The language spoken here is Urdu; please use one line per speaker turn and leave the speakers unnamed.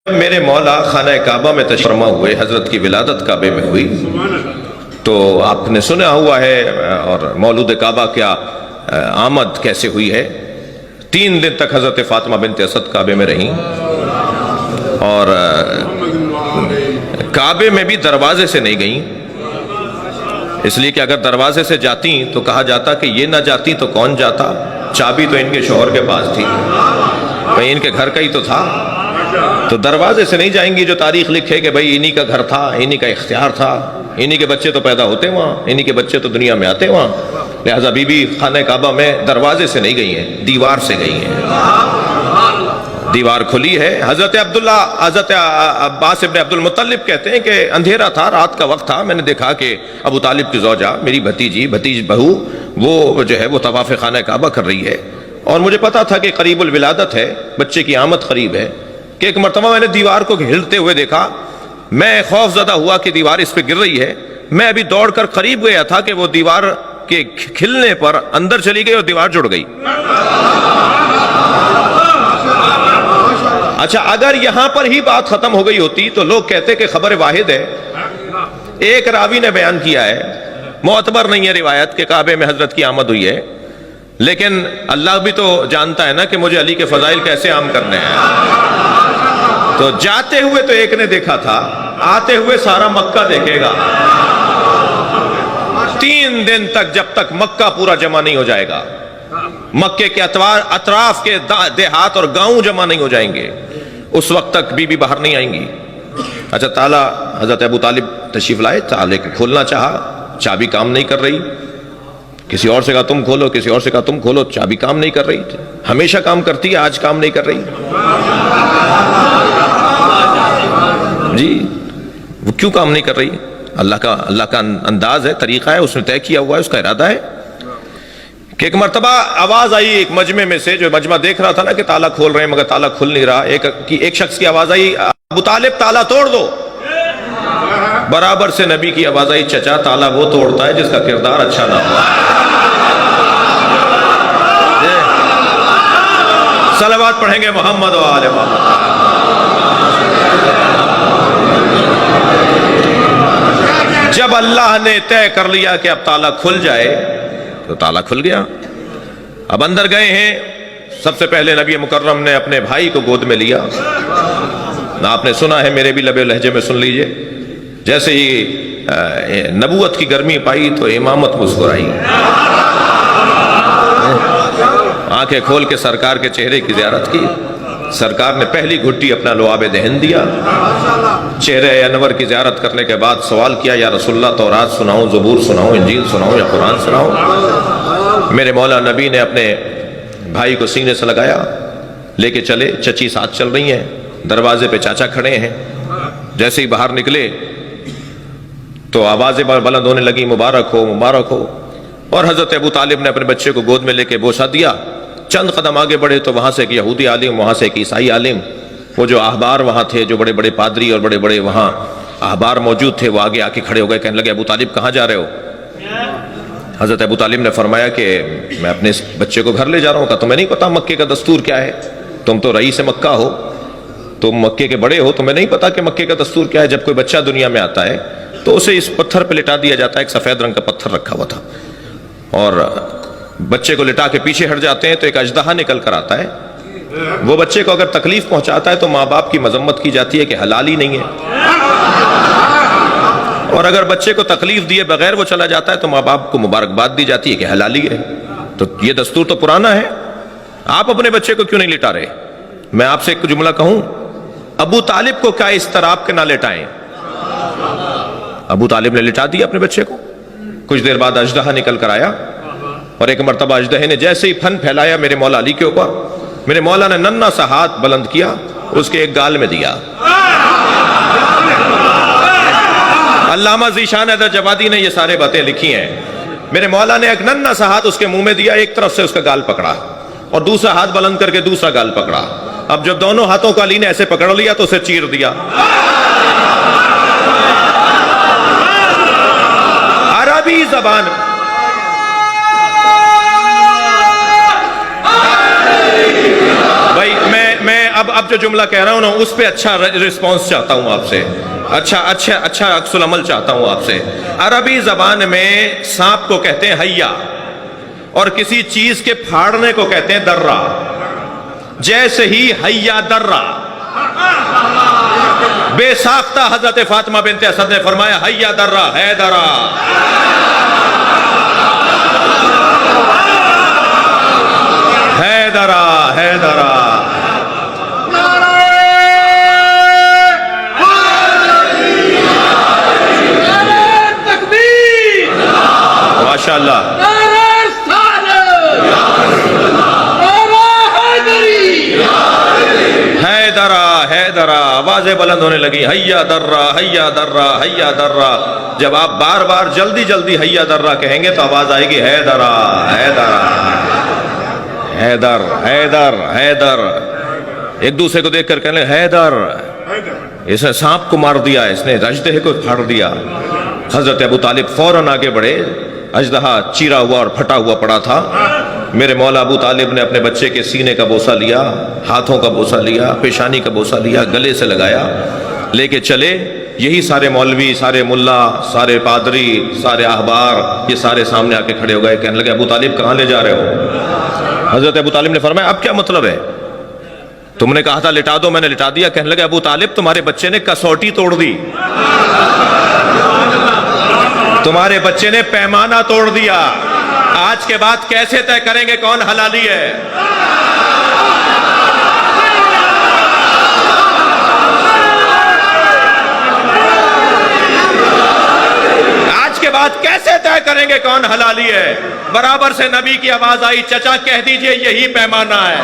میرے مولا خانہ کعبہ میں تشریف فرما ہوئے، حضرت کی ولادت کعبے میں ہوئی، تو آپ نے سنا ہوا ہے اور مولود کعبہ کیا آمد کیسے ہوئی ہے۔ 3 دن تک حضرت فاطمہ بنت اسد کعبے میں رہیں، اور کعبے میں بھی دروازے سے نہیں گئیں، اس لیے کہ اگر دروازے سے جاتی تو کہا جاتا کہ یہ نہ جاتی تو کون جاتا، چابی تو ان کے شوہر کے پاس تھی، بھئی ان کے گھر کا ہی تو تھا، تو دروازے سے نہیں جائیں گی جو تاریخ لکھے کہ بھئی انہی کا گھر تھا، انہی کا اختیار تھا، انہی کے بچے تو پیدا ہوتے وہاں، انہی کے بچے تو دنیا میں آتے وہاں۔ لہٰذا بی بی خانہ کعبہ میں دروازے سے نہیں گئی ہیں، دیوار سے گئی ہیں، دیوار کھلی ہے۔ حضرت عباس ابن عبد المطلب کہتے ہیں کہ اندھیرا تھا، رات کا وقت تھا، میں نے دیکھا کہ ابو طالب کی زوجہ میری بھتیج بہو وہ جو ہے وہ طواف خانہ کعبہ کر رہی ہے، اور مجھے پتا تھا کہ قریب الولادت ہے، بچے کی آمد قریب ہے، کہ ایک مرتبہ میں نے دیوار کو ہلتے ہوئے دیکھا، میں خوف زدہ ہوا کہ دیوار اس پہ گر رہی ہے، میں ابھی دوڑ کر قریب گیا تھا کہ وہ دیوار کے کھلنے پر اندر چلی گئی اور دیوار جڑ گئی۔ اچھا، اگر یہاں پر ہی بات ختم ہو گئی ہوتی تو لوگ کہتے کہ خبر واحد ہے، ایک راوی نے بیان کیا ہے، معتبر نہیں ہے روایت کہ کعبے میں حضرت کی آمد ہوئی ہے، لیکن اللہ بھی تو جانتا ہے نا کہ مجھے علی کے فضائل کیسے عام کرنے ہیں، تو جاتے ہوئے تو ایک نے دیکھا تھا، آتے ہوئے سارا مکہ دیکھے گا۔ 3 دن تک جب تک مکہ پورا جمع نہیں ہو جائے گا، مکے کے اطراف کے دیہات اور گاؤں جمع نہیں ہو جائیں گے، اس وقت تک بی بی باہر نہیں آئیں گی۔ اچھا، تالا حضرت ابو طالب تشریف لائے، تالے کو کھولنا چاہا، چابی کام نہیں کر رہی، کسی اور سے کہا تم کھولو، کسی اور سے کہا تم کھولو، چابی کام نہیں کر رہی، ہمیشہ کام کرتی ہے، آج کام نہیں کر رہی جی، وہ کیوں کام نہیں کر رہی؟ اللہ کا انداز ہے، طریقہ ہے، اس نے طے کیا ہوا ہے، اس کا ارادہ ہے کہ ایک مرتبہ آواز آئی ایک مجمع میں سے، جو مجمع دیکھ رہا تھا نا کہ تالا کھول رہے ہیں مگر تالا کھل نہیں رہا، ایک شخص کی آواز آئی، ابو طالب تالا توڑ دو۔ برابر سے نبی کی آواز آئی، چچا تالا وہ توڑتا ہے جس کا کردار اچھا نہ ہو۔ صلوات پڑھیں گے محمد و آل محمد۔ جب اللہ نے طے کر لیا کہ اب تالا کھل جائے تو تالا کھل گیا۔ اب اندر گئے ہیں، سب سے پہلے نبی مکرم نے اپنے بھائی کو گود میں لیا، آپ نے سنا ہے، میرے بھی لبے لہجے میں سن لیجئے، جیسے ہی نبوت کی گرمی پائی تو امامت مسکرائی، آنکھیں کھول کے سرکار کے چہرے کی زیارت کی، سرکار نے پہلی گھٹی اپنا لعاب دہن دیا، چہرے انور کی زیارت کرنے کے بعد سوال کیا، یا رسول اللہ تورات سناؤں، زبور سناؤں، انجیل سناؤں یا قرآن سناؤں؟ میرے مولا نبی نے اپنے بھائی کو سینے سے لگایا، لے کے چلے، چچی ساتھ چل رہی ہیں، دروازے پہ چاچا کھڑے ہیں، جیسے ہی باہر نکلے تو آوازیں بلند ہونے لگی، مبارک ہو مبارک ہو، اور حضرت ابو طالب نے اپنے بچے کو گود میں لے کے بوسہ دیا۔ چند قدم آگے بڑھے تو وہاں سے ایک یہودی عالم، وہاں سے ایک عیسائی عالم، وہ جو احبار وہاں تھے، جو بڑے بڑے پادری اور بڑے بڑے وہاں احبار موجود تھے، وہ آگے آ کے کھڑے ہو گئے، کہنے لگے ابو طالب کہاں جا رہے ہو؟ حضرت ابو طالب نے فرمایا کہ میں اپنے اس بچے کو گھر لے جا رہا ہوں۔ کہا تمہیں نہیں پتا مکے کا دستور کیا ہے؟ تم تو رئیس مکہ ہو، تم مکے کے بڑے ہو، تمہیں نہیں پتا کہ مکے کا دستور کیا ہے؟ جب کوئی بچہ دنیا میں آتا ہے تو اسے اس پتھر پہ لٹا دیا جاتا ہے، ایک سفید رنگ کا پتھر رکھا ہوا تھا، اور بچے کو لٹا کے پیچھے ہٹ جاتے ہیں تو ایک اژدہا نکل کر آتا ہے، وہ بچے کو اگر تکلیف پہنچاتا ہے تو ماں باپ کی مذمت کی جاتی ہے کہ حلال ہی نہیں ہے، اور اگر بچے کو تکلیف دیے بغیر وہ چلا جاتا ہے تو ماں باپ کو مبارکباد دی جاتی ہے کہ حلالی ہے۔ تو یہ دستور تو پرانا ہے، آپ اپنے بچے کو کیوں نہیں لٹا رہے؟ میں آپ سے ایک جملہ کہوں، ابو طالب کو کیا اس طرح آپ کے نہ لٹائیں؟ ابو طالب نے لٹا دیا اپنے بچے کو۔ کچھ دیر بعد اژدہا نکل کر آیا، اور ایک مرتبہ اژدہے نے جیسے ہی پھن پھیلایا میرے مولا علی کے اوپر، میرے مولا نے ننھا سا ہاتھ بلند کیا، اس کے ایک گال میں دیا۔ علامہ ذیشان حیدر جوادی نے یہ سارے باتیں لکھی ہیں، میرے مولا نے ایک ننھا سا ہاتھ اس کے منہ میں دیا، ایک طرف سے اس کا گال پکڑا اور دوسرا ہاتھ بلند کر کے دوسرا گال پکڑا، اب جب دونوں ہاتھوں کو علی نے ایسے پکڑ لیا تو اسے چیر دیا۔ عربی زبان بھائی میں اب جو جملہ کہہ رہا ہوں نا اس پہ اچھا رسپانس چاہتا ہوں آپ سے، اچھا عکس العمل چاہتا ہوں آپ سے۔ عربی زبان میں سانپ کو کہتے ہیں حیا، اور کسی چیز کے پھاڑنے کو کہتے ہیں درہ۔ جیسے ہی حیا درہ بے ساختہ حضرت فاطمہ بنت اسد نے فرمایا حیا درہ ہے درہ، ہے درہ ہے درہ۔ ماشاءاللہ ہے درہ، آوازیں بلند ہونے لگی، حیا درہ حیا درہ حیا درہ۔ جب آپ بار بار جلدی جلدی حیا درہ کہیں گے تو آواز آئے گی ہے درہ ہے درہ حیدر حیدر حیدر۔ ایک دوسرے کو دیکھ کر کہنے لگے حیدر، اس نے سانپ کو مار دیا، اس نے اژدہے کو پھاڑ دیا۔ حضرت ابو طالب فوراً آگے بڑھے، اژدہا چیرا ہوا اور پھٹا ہوا پڑا تھا۔ میرے مولا ابو طالب نے اپنے بچے کے سینے کا بوسہ لیا، ہاتھوں کا بوسہ لیا، پیشانی کا بوسہ لیا، گلے سے لگایا، لے کے چلے۔ یہی سارے مولوی، سارے ملا، سارے پادری، سارے احبار، یہ سارے سامنے آ کے کھڑے ہو گئے، کہنے لگے ابو طالب کہاں لے جا رہے ہو؟ حضرت ابو طالب نے فرمایا اب کیا مطلب ہے؟ تم نے کہا تھا لٹا دو، میں نے لٹا دیا۔ کہنے لگے ابو طالب تمہارے بچے نے کسوٹی توڑ دی، تمہارے بچے نے پیمانہ توڑ دیا، آج کے بعد کیسے طے کریں گے کون حلالی ہے؟ آج کے بعد کیسے طے کریں گے کون حلالی ہے؟ برابر سے نبی کی آواز آئی چچا کہہ دیجئے یہی پیمانہ ہے۔